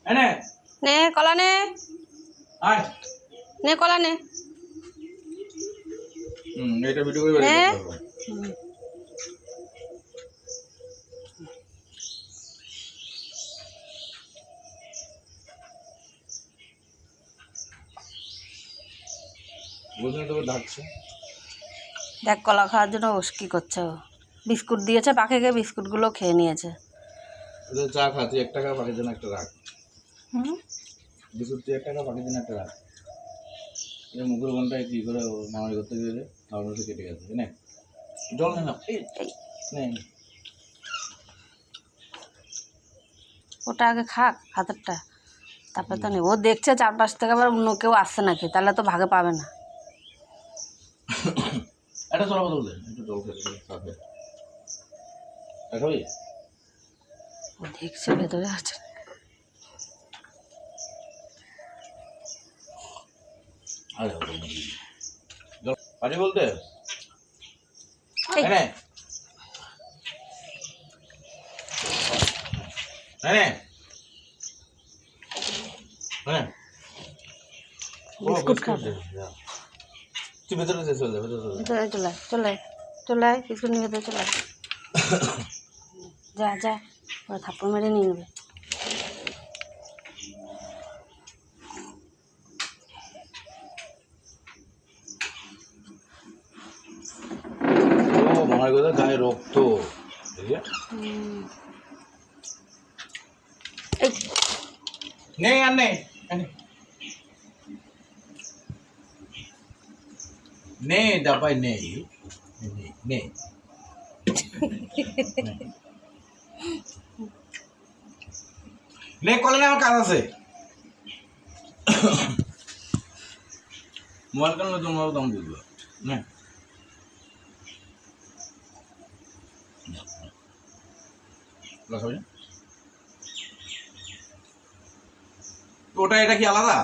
এনে নে কলা নে আয় নে কলা নে এটা ভিডিও করে নে বেরিয়ে যাবে। বুঝলে তোকে ডাকছে। দেখ কলা খাওয়ার জন্য ওস কি করছে ও বিস্কুট দিয়েছে পাখিকে বিস্কুটগুলো খেয়ে নিয়েছে এটা চা খা তুই 1 টাকা পাখির জন্য একটা রাখ হুম বিস্কুট তুই 1 টাকা পাখির জন্য একটা রাখ এই মুখের বোনটা কি করে মামাই করতে গিয়ে তারপর সে কেটে গেছে নে জল নে না এই নে ওটা আগে খাক হাতেরটা তারপরে তো নেব ও দেখছে চারপাশ থেকে আবার অন্য কেউ আসছে নাকি তাহলে তো ভাগে পাবে না এটা চলা বদল দে একটু জল খেতে খাবে খাবি ও দেখছে ভেতরে আছে আরে জল পানি বলতে এই, এনে এনে এনে বিস্কুট খাবে তুই ভেতরে চলে যা ভেতরে চলে যা ভেতরে চলে আয় বিস্কুট নিয়ে ভেতরে চলে আয় যা যা ওরা থাপ্পড় মেরে নিয়ে নেবে ও মামার কথা গায়ে রক্ত বুঝলি এই নেই আর নেই নেই ডাবাই নেই নেই নেই কলে আমার কাজ আছে মোবাইল কেন তোমার দাম বুঝবো না ওটা এটা কি আলাদা